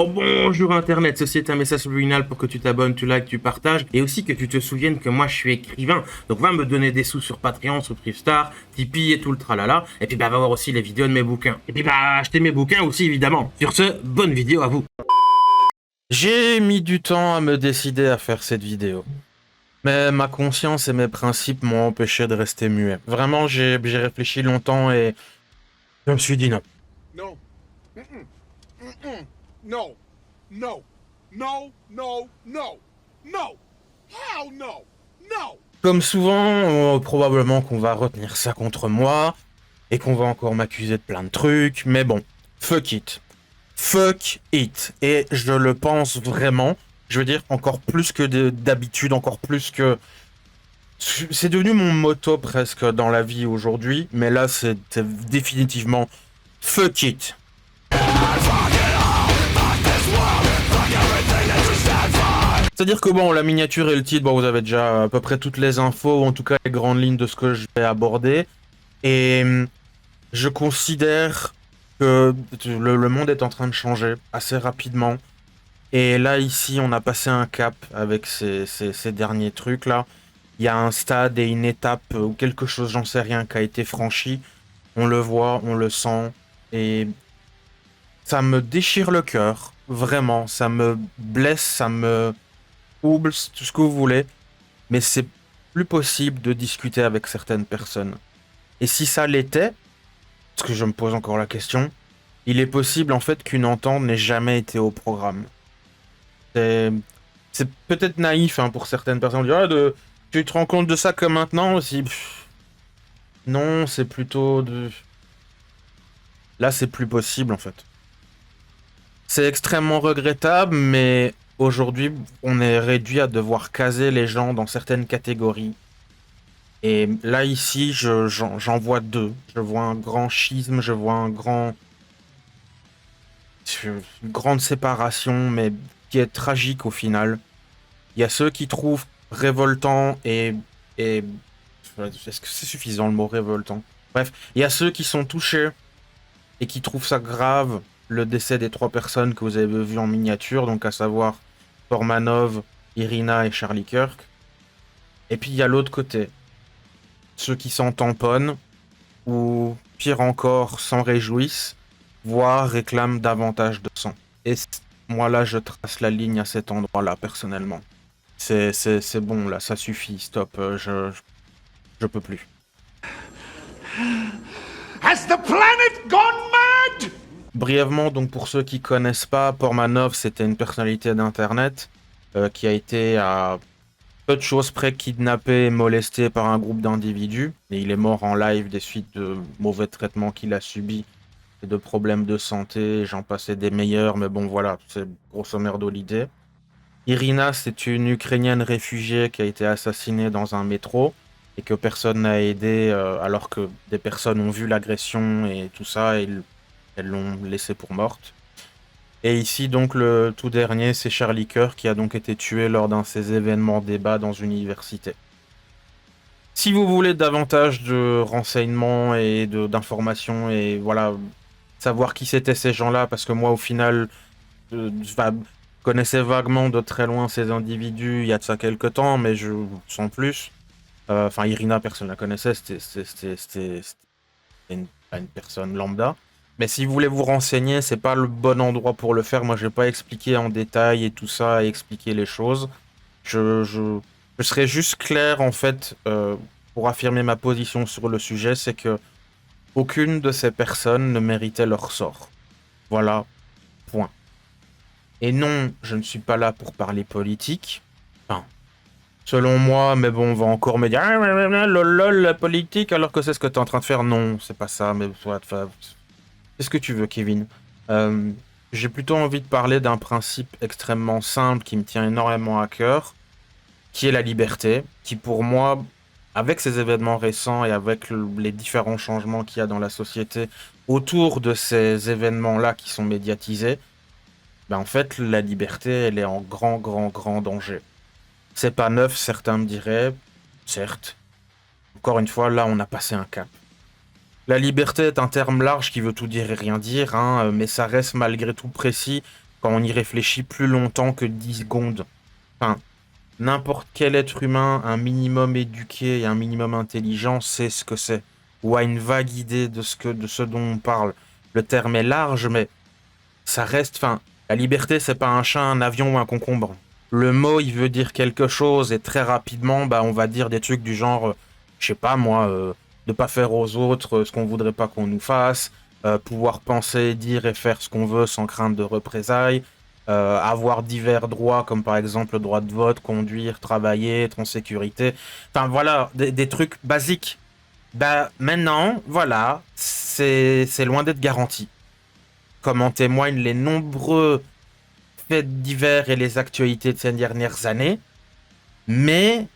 Oh bonjour Internet, ceci est un message subliminal pour que tu t'abonnes, tu likes, tu partages et aussi que tu te souviennes que moi je suis écrivain. Donc va me donner des sous sur Patreon, sur Privstar, Tipeee et tout le tralala. Et puis va voir aussi les vidéos de mes bouquins. Et puis acheter mes bouquins aussi évidemment. Sur ce, bonne vidéo à vous. J'ai mis du temps à me décider à faire cette vidéo. Mais ma conscience et mes principes m'ont empêché de rester muet. Vraiment, j'ai réfléchi longtemps et je me suis dit non. No. Mm-mm. Mm-mm. No. No. No. No. No. No. Hell no. No. Comme souvent, probablement qu'on va retenir ça contre moi et qu'on va encore m'accuser de plein de trucs, mais bon, fuck it. Fuck it. Et je le pense vraiment. Je veux dire, encore plus que d'habitude, encore plus que... C'est devenu mon motto presque dans la vie aujourd'hui, mais là, c'est définitivement fuck it. C'est-à-dire que bon, la miniature et le titre, bon, vous avez déjà à peu près toutes les infos, ou en tout cas les grandes lignes de ce que je vais aborder. Et je considère que le monde est en train de changer assez rapidement. Et là, ici, on a passé un cap avec ces derniers trucs-là. Il y a un stade et une étape ou quelque chose, j'en sais rien, qui a été franchi. On le voit, on le sent. Et ça me déchire le cœur. Vraiment, ça me blesse, ça me trouble, tout ce que vous voulez. Mais c'est plus possible de discuter avec certaines personnes. Et si ça l'était, parce que je me pose encore la question, il est possible en fait qu'une entente n'ait jamais été au programme. C'est peut-être naïf hein, pour certaines personnes. Dire, tu te rends compte de ça que maintenant aussi. Non, c'est plutôt de... Là, c'est plus possible en fait. C'est extrêmement regrettable, mais aujourd'hui, on est réduit à devoir caser les gens dans certaines catégories. Et là, ici, j'en vois deux. Je vois un grand schisme, je vois une grande séparation, mais qui est tragique au final. Il y a ceux qui trouvent révoltant et... Est-ce que c'est suffisant le mot révoltant? Bref, il y a ceux qui sont touchés et qui trouvent ça grave, le décès des 3 personnes que vous avez vues en miniature, donc à savoir Pormanov, Iryna et Charlie Kirk. Et puis il y a l'autre côté, ceux qui s'en tamponnent, ou pire encore, s'en réjouissent, voire réclament davantage de sang. Et moi là, je trace la ligne à cet endroit-là, personnellement. C'est bon, là, ça suffit, stop, je peux plus. Has the planet gone mad? Brièvement, donc pour ceux qui connaissent pas, Pormanov, c'était une personnalité d'internet qui a été à peu de choses près kidnappé et molesté par un groupe d'individus. Et il est mort en live des suites de mauvais traitements qu'il a subis et de problèmes de santé. J'en passais des meilleurs, mais bon voilà, c'est grosso merdo l'idée. Iryna, c'est une Ukrainienne réfugiée qui a été assassinée dans un métro et que personne n'a aidé alors que des personnes ont vu l'agression et tout ça et elles l'ont laissée pour morte. Et ici donc le tout dernier, c'est Charlie Kirk qui a donc été tué lors d'un de ces événements débats dans une université. Si vous voulez davantage de renseignements et d'informations et voilà, savoir qui c'étaient ces gens-là, parce que moi au final, je connaissais vaguement de très loin ces individus il y a de ça quelques temps, mais je sans plus. Enfin, Iryna, personne ne la connaissait, c'était une personne lambda. Mais si vous voulez vous renseigner, c'est pas le bon endroit pour le faire. Moi, je vais pas expliquer en détail et tout ça, et expliquer les choses. Je serai juste clair, en fait, pour affirmer ma position sur le sujet, c'est que aucune de ces personnes ne méritait leur sort. Voilà, point. Et non, je ne suis pas là pour parler politique. Enfin, selon moi, mais bon, on va encore me dire ah, lol, la politique, alors que c'est ce que tu es en train de faire. Non, c'est pas ça, mais c'est ce que tu veux, Kevin. J'ai plutôt envie de parler d'un principe extrêmement simple qui me tient énormément à cœur, qui est la liberté, qui pour moi, avec ces événements récents et avec les différents changements qu'il y a dans la société autour de ces événements-là qui sont médiatisés, ben en fait, la liberté, elle est en grand danger. C'est pas neuf, certains me diraient, certes. Encore une fois, là, on a passé un cap. La liberté est un terme large qui veut tout dire et rien dire, hein, mais ça reste malgré tout précis quand on y réfléchit plus longtemps que 10 secondes. Enfin, n'importe quel être humain, un minimum éduqué et un minimum intelligent, sait ce que c'est, ou a une vague idée de ce dont on parle. Le terme est large, mais ça reste... Enfin, la liberté, c'est pas un chat, un avion ou un concombre. Le mot, il veut dire quelque chose, et très rapidement, bah, on va dire des trucs du genre, je sais pas moi, de pas faire aux autres ce qu'on voudrait pas qu'on nous fasse, pouvoir penser, dire et faire ce qu'on veut sans crainte de représailles, avoir divers droits, comme par exemple le droit de vote, conduire, travailler, être en sécurité. Enfin voilà, des trucs basiques. Bah maintenant, voilà, c'est loin d'être garanti. Comme en témoignent les nombreux faits divers et les actualités de ces dernières années. Mais,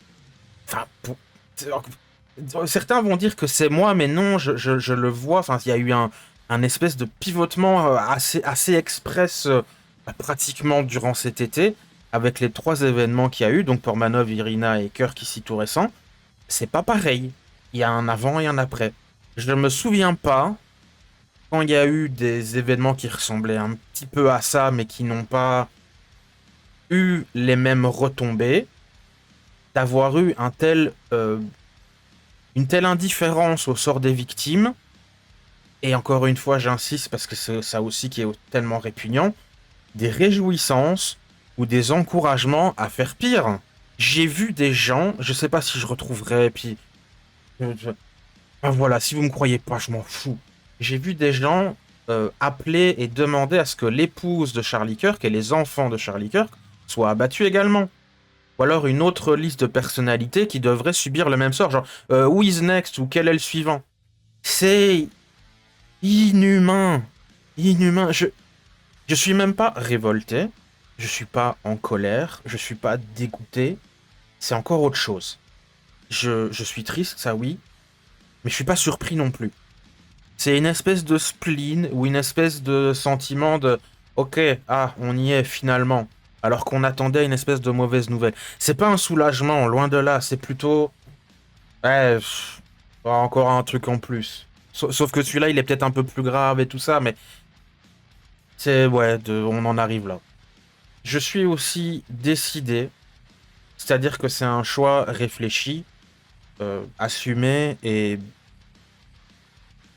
enfin, certains vont dire que c'est moi, mais non, je le vois. Enfin, il y a eu un espèce de pivotement assez express pratiquement durant cet été, avec les 3 événements qu'il y a eu, donc Pormanov, Iryna et Kirk ici tout récent. C'est pas pareil. Il y a un avant et un après. Je ne me souviens pas quand il y a eu des événements qui ressemblaient un petit peu à ça, mais qui n'ont pas eu les mêmes retombées, d'avoir eu une telle indifférence au sort des victimes. Et encore une fois, j'insiste parce que c'est ça aussi qui est tellement répugnant, des réjouissances ou des encouragements à faire pire. J'ai vu des gens, je sais pas si je retrouverai, puis... Ah, voilà, si vous me croyez pas, je m'en fous. J'ai vu des gens appeler et demander à ce que l'épouse de Charlie Kirk et les enfants de Charlie Kirk soient abattus également. Ou alors une autre liste de personnalités qui devraient subir le même sort, genre Who is next ou quel est le suivant. C'est inhumain. Inhumain. Je suis même pas révolté, je suis pas en colère, je suis pas dégoûté. C'est encore autre chose. Je suis triste, ça oui, mais je suis pas surpris non plus. C'est une espèce de spleen ou une espèce de sentiment de ok, ah, on y est finalement, alors qu'on attendait une espèce de mauvaise nouvelle. C'est pas un soulagement, loin de là, c'est plutôt ouais, encore un truc en plus. Sauf que celui-là, il est peut-être un peu plus grave et tout ça, mais c'est ouais, on en arrive là. Je suis aussi décidé, c'est-à-dire que c'est un choix réfléchi, assumé, et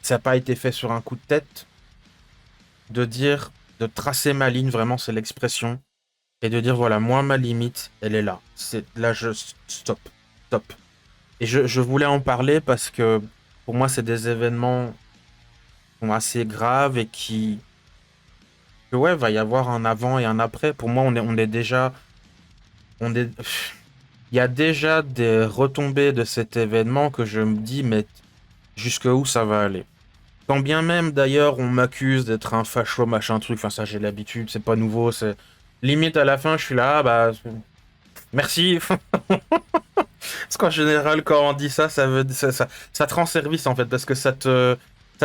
ça n'a pas été fait sur un coup de tête, de dire, de tracer ma ligne, vraiment c'est l'expression, et de dire voilà, moi ma limite, elle est là. C'est là, je stop, stop. Et je voulais en parler parce que pour moi c'est des événements qui sont assez graves et que ouais, va y avoir un avant et un après. Pour moi on est déjà, on est, il y a déjà des retombées de cet événement que je me dis mais jusqu'où ça va aller. Quand bien même, d'ailleurs, on m'accuse d'être un facho, machin truc, enfin ça j'ai l'habitude, c'est pas nouveau, c'est... Limite à la fin, je suis là, ah, bah... Merci. Parce qu'en général, quand on dit ça, ça te rend service en fait, parce que ça te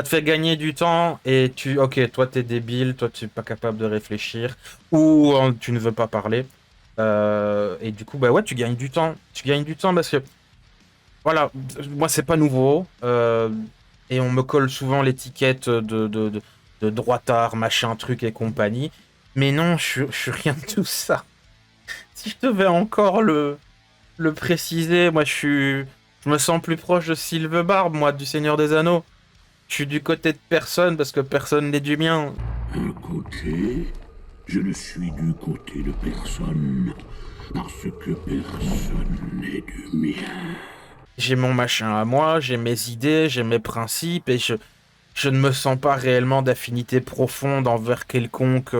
fait gagner du temps, et tu... Ok, toi t'es débile, toi tu es pas capable de réfléchir, ou tu ne veux pas parler. Et du coup, bah ouais, tu gagnes du temps. Tu gagnes du temps parce que... Voilà, moi c'est pas nouveau. Et on me colle souvent l'étiquette de droitard, machin, truc et compagnie. Mais non, je suis rien de tout ça. Si je devais encore le préciser, moi je me sens plus proche de Sylvebarbe, moi, du Seigneur des Anneaux. Je suis du côté de personne parce que personne n'est du mien. Un côté, je ne suis du côté de personne, parce que personne n'est du mien. J'ai mon machin à moi, j'ai mes idées, j'ai mes principes, et je ne me sens pas réellement d'affinité profonde envers quelconque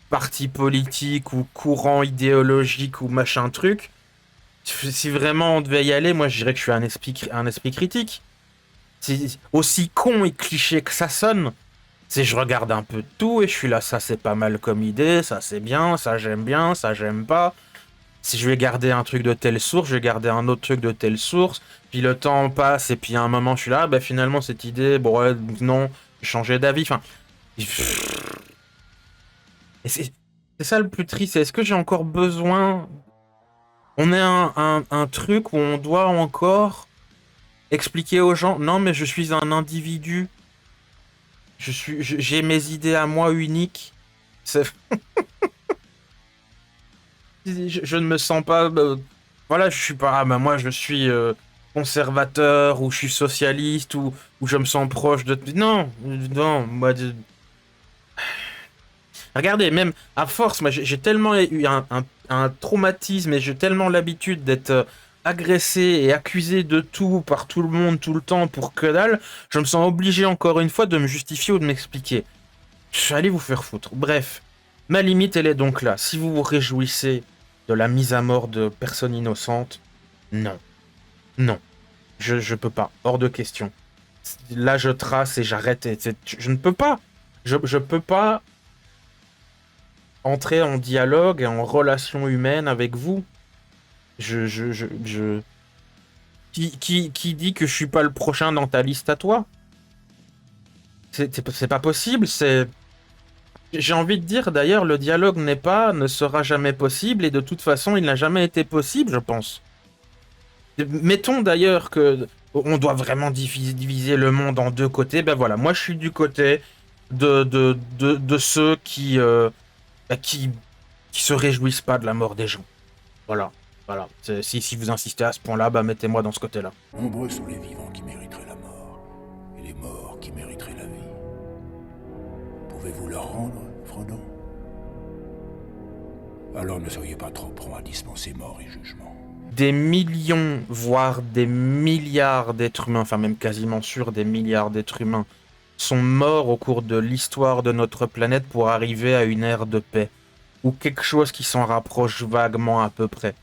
parti politique ou courant idéologique ou machin truc. Si vraiment on devait y aller, moi je dirais que je suis un esprit critique. C'est aussi con et cliché que ça sonne. C'est je regarde un peu de tout et je suis là, ça c'est pas mal comme idée, ça c'est bien, ça j'aime pas. Si je vais garder un truc de telle source, je vais garder un autre truc de telle source. Puis le temps passe et puis à un moment je suis là, bah finalement cette idée, bon ouais, non, j'ai changé d'avis. Enfin, et c'est ça le plus triste. Est-ce que j'ai encore besoin? On est un truc où on doit encore expliquer aux gens, non mais je suis un individu, j'ai mes idées à moi uniques. C'est- je ne me sens pas... voilà, je suis pas... Ah, bah, moi, je suis conservateur, ou je suis socialiste, ou je me sens proche de... Non, non, moi... Regardez, même à force, moi j'ai tellement eu un traumatisme et j'ai tellement l'habitude d'être agressé et accusé de tout par tout le monde tout le temps pour que dalle, je me sens obligé encore une fois de me justifier ou de m'expliquer. Allez vous faire foutre. Bref, ma limite elle est donc là. Si vous vous réjouissez de la mise à mort de personnes innocentes, non. Non. Je peux pas. Hors de question. Là je trace et j'arrête. Je ne peux pas. Je peux pas entrer en dialogue et en relation humaine avec vous. Je... Qui dit que je suis pas le prochain dans ta liste à toi? C'est pas possible, c'est... J'ai envie de dire, d'ailleurs, le dialogue ne sera jamais possible, et de toute façon, il n'a jamais été possible, je pense. Mettons d'ailleurs que on doit vraiment diviser le monde en deux côtés, ben voilà, moi je suis du côté de ceux bah, qui se réjouissent pas de la mort des gens. Voilà, voilà. Si vous insistez à ce point-là, bah mettez-moi dans ce côté-là. Nombreux sont les vivants qui mériteraient la mort, et les morts qui mériteraient la vie. Pouvez-vous leur rendre, Frodon? Alors ne soyez pas trop prompt à dispenser mort et jugement. Des millions, voire des milliards d'êtres humains, enfin même quasiment sûr des milliards d'êtres humains, sont morts au cours de l'histoire de notre planète pour arriver à une ère de paix, ou quelque chose qui s'en rapproche vaguement à peu près.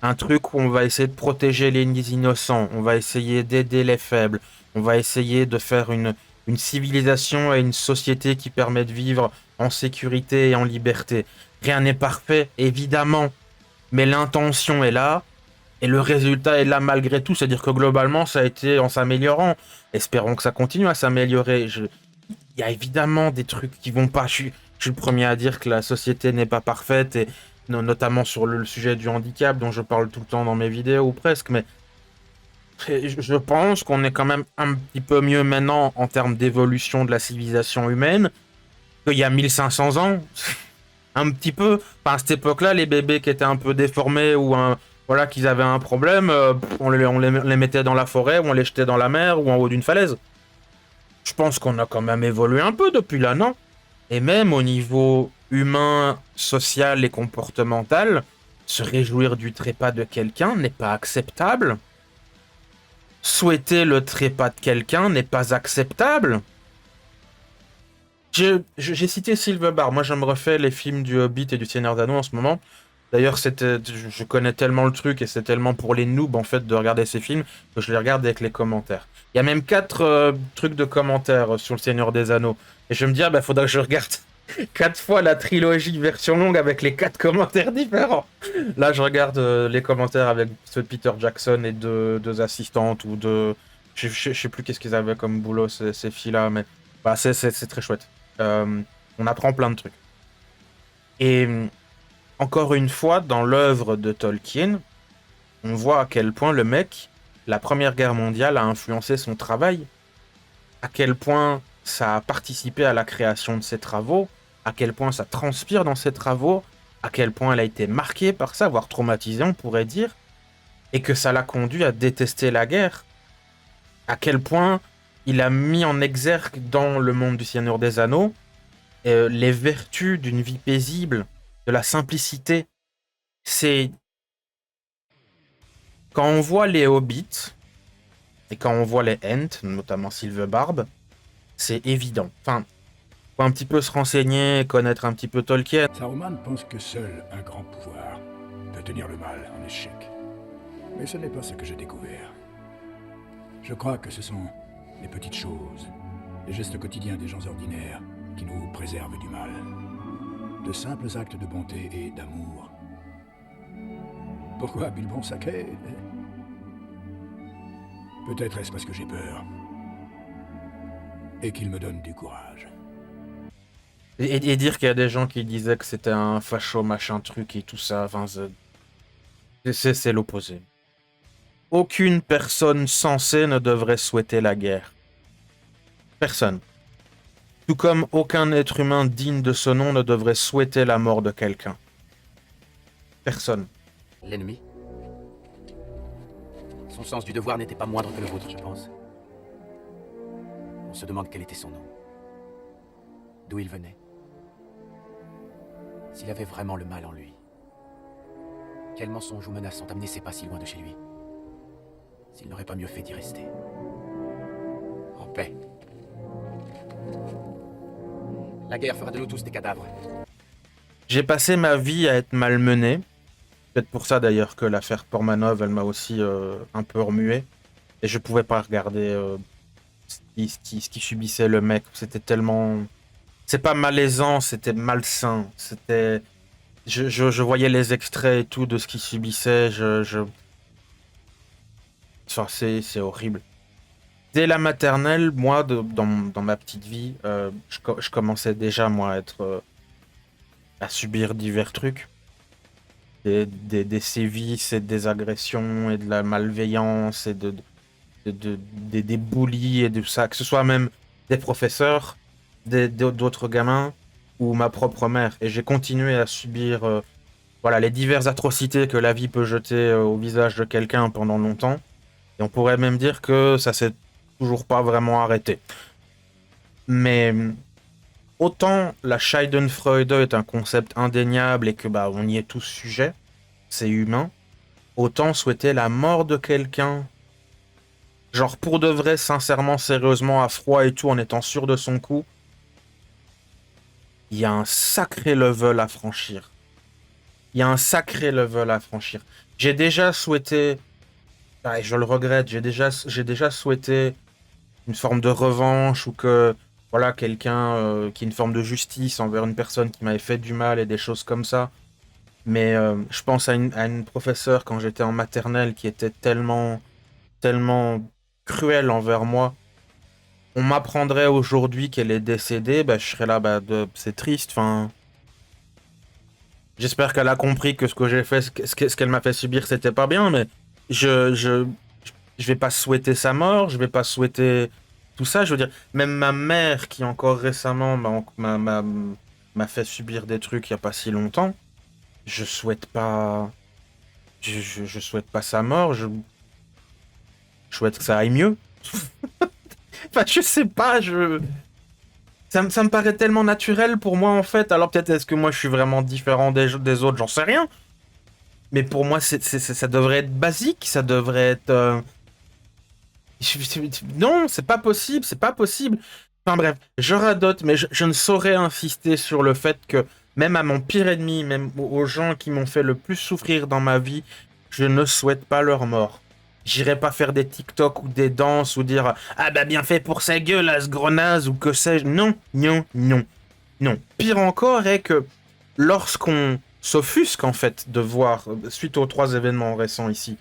Un truc où on va essayer de protéger les innocents, on va essayer d'aider les faibles, on va essayer de faire une civilisation et une société qui permet de vivre en sécurité et en liberté. Rien n'est parfait, évidemment, mais l'intention est là, et le résultat est là malgré tout, c'est-à-dire que globalement, ça a été en s'améliorant. Espérons que ça continue à s'améliorer. Il y a évidemment des trucs qui vont pas. Je suis le premier à dire que la société n'est pas parfaite, et notamment sur le sujet du handicap, dont je parle tout le temps dans mes vidéos, ou presque, mais je pense qu'on est quand même un petit peu mieux maintenant en termes d'évolution de la civilisation humaine qu'il y a 1500 ans. Un petit peu. Enfin, à cette époque-là, les bébés qui étaient un peu déformés ou voilà, qu'ils avaient un problème, on les mettait dans la forêt, ou on les jetait dans la mer, ou en haut d'une falaise. Je pense qu'on a quand même évolué un peu depuis là, non? Et même au niveau humain, social et comportemental, se réjouir du trépas de quelqu'un n'est pas acceptable. Souhaiter le trépas de quelqu'un n'est pas acceptable. J'ai cité Silverbar. Moi, je me refais les films du Hobbit et du Seigneur des Anneaux en ce moment. D'ailleurs, je connais tellement le truc et c'est tellement pour les noobs en fait de regarder ces films que je les regarde avec les commentaires. Il y a même 4 trucs de commentaires sur le Seigneur des Anneaux. Et je me dis, ah bah faudra que je regarde 4 fois la trilogie version longue avec les 4 commentaires différents. Là, je regarde les commentaires avec ceux de Peter Jackson et deux assistantes ou de... Je sais plus qu'est-ce qu'ils avaient comme boulot, ces filles-là, mais bah, c'est très chouette. On apprend plein de trucs. Et encore une fois, dans l'œuvre de Tolkien, on voit à quel point le mec, la Première Guerre mondiale a influencé son travail, à quel point ça a participé à la création de ses travaux, à quel point ça transpire dans ses travaux, à quel point elle a été marquée par ça, voire traumatisée, on pourrait dire, et que ça l'a conduit à détester la guerre, à quel point il a mis en exergue dans le monde du Seigneur des Anneaux les vertus d'une vie paisible, de la simplicité. C'est... Quand on voit les hobbits, et quand on voit les Ents, notamment Silverbarb, c'est évident. Enfin, faut un petit peu se renseigner, connaître un petit peu Tolkien. Saruman pense que seul un grand pouvoir peut tenir le mal en échec. Mais ce n'est pas ce que j'ai découvert. Je crois que ce sont les petites choses, les gestes quotidiens des gens ordinaires qui nous préservent du mal. De simples actes de bonté et d'amour. Pourquoi Bilbon sacré? Peut-être est-ce parce que j'ai peur. Et qu'il me donne du courage. Et dire qu'il y a des gens qui disaient que c'était un facho machin truc et tout ça, enfin, c'est l'opposé. Aucune personne sensée ne devrait souhaiter la guerre. Personne. Tout comme aucun être humain digne de ce nom ne devrait souhaiter la mort de quelqu'un. Personne. L'ennemi? Son sens du devoir n'était pas moindre que le vôtre, je pense. On se demande quel était son nom. D'où il venait. S'il avait vraiment le mal en lui. Quels mensonges ou menaces ont amené ses pas si loin de chez lui? S'il n'aurait pas mieux fait d'y rester. En paix. La guerre fera de nous tous des cadavres. J'ai passé ma vie à être malmené. Peut-être pour ça d'ailleurs que l'affaire Pormanov, elle m'a aussi un peu remué. Et je pouvais pas regarder ce qui subissait le mec. C'était tellement... C'est pas malaisant, c'était malsain. C'était... Je voyais les extraits et tout de ce qu'il subissait. Enfin, c'est horrible. Dès la maternelle, moi, dans ma petite vie, je commençais déjà, moi, à subir divers trucs. Des sévices et des agressions et de la malveillance et des bullies et de ça. Que ce soit même des professeurs, d'autres gamins ou ma propre mère. Et j'ai continué à subir voilà, les diverses atrocités que la vie peut jeter au visage de quelqu'un pendant longtemps. Et on pourrait même dire que ça s'est toujours pas vraiment arrêté. Mais autant la Schadenfreude est un concept indéniable et que bah on y est tous sujets, c'est humain, autant souhaiter la mort de quelqu'un, genre pour de vrai, sincèrement, sérieusement, à froid et tout, en étant sûr de son coup, il y a un sacré level à franchir. Il y a un sacré level à franchir. J'ai déjà souhaité, et je le regrette, j'ai déjà souhaité une forme de revanche ou que voilà quelqu'un qui ait une forme de justice envers une personne qui m'avait fait du mal et des choses comme ça. Mais je pense à une professeure quand j'étais en maternelle qui était tellement cruelle envers moi. On m'apprendrait aujourd'hui qu'elle est décédée, bah, je serais là, bah, c'est triste. Enfin, j'espère qu'elle a compris que ce que j'ai fait, ce qu'elle m'a fait subir, c'était pas bien, mais je vais pas souhaiter sa mort, je vais pas souhaiter tout ça. Je veux dire, même ma mère qui encore récemment m'a fait subir des trucs il y a pas si longtemps, je souhaite pas, je souhaite pas sa mort. Je souhaite que ça aille mieux. Enfin, je sais pas, ça me paraît tellement naturel pour moi en fait. Alors peut-être est-ce que moi je suis vraiment différent des autres, j'en sais rien. Mais pour moi, ça devrait être basique, ça devrait être... Non, c'est pas possible, c'est pas possible. Enfin bref, je radote, mais je ne saurais insister sur le fait que même à mon pire ennemi, même aux gens qui m'ont fait le plus souffrir dans ma vie, je ne souhaite pas leur mort. J'irai pas faire des TikTok ou des danses ou dire ah bah bien fait pour sa gueule, à ce grenasse ou que sais-je. Non, non, non, non. Pire encore est que lorsqu'on s'offusque en fait de voir, suite aux 3 événements récents ici,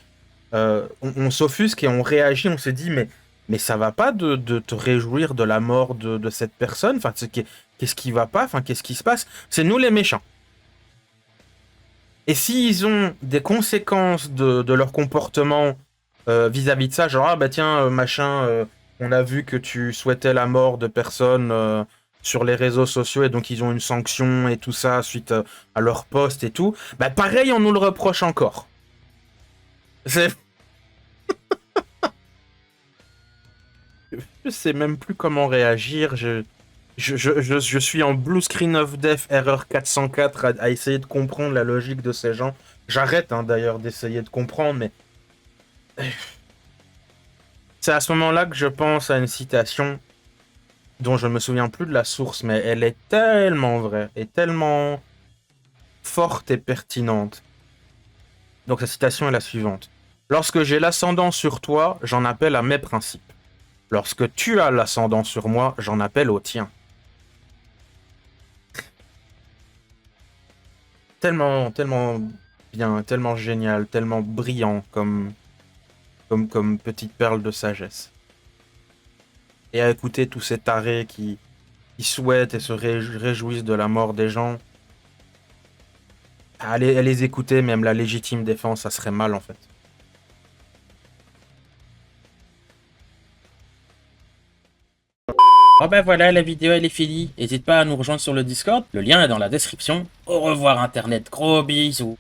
on s'offusque et on réagit, on se dit mais ça va pas de te réjouir de la mort de cette personne, enfin qu'est-ce qui va pas, enfin qu'est-ce qui se passe, c'est nous les méchants. Et s'ils ont des conséquences de leur comportement vis-à-vis de ça, genre ah bah tiens machin, on a vu que tu souhaitais la mort de personnes sur les réseaux sociaux et donc ils ont une sanction et tout ça suite à leur post et tout, bah pareil on nous le reproche encore. C'est... Je sais même plus comment réagir. Je suis en blue screen of death, erreur 404, à essayer de comprendre la logique de ces gens. J'arrête d'ailleurs d'essayer de comprendre, mais... C'est à ce moment-là que je pense à une citation dont je me souviens plus de la source, mais elle est tellement vraie et tellement forte et pertinente. Donc la citation est la suivante. Lorsque j'ai l'ascendant sur toi, j'en appelle à mes principes. Lorsque tu as l'ascendant sur moi, j'en appelle au tien. Tellement bien, tellement génial, tellement brillant comme petite perle de sagesse. Et à écouter tous ces tarés qui souhaitent et se réjouissent de la mort des gens. À les écouter, même la légitime défense, ça serait mal en fait. Oh ben voilà, la vidéo elle est finie. N'hésite pas à nous rejoindre sur le Discord, le lien est dans la description. Au revoir internet, gros bisous.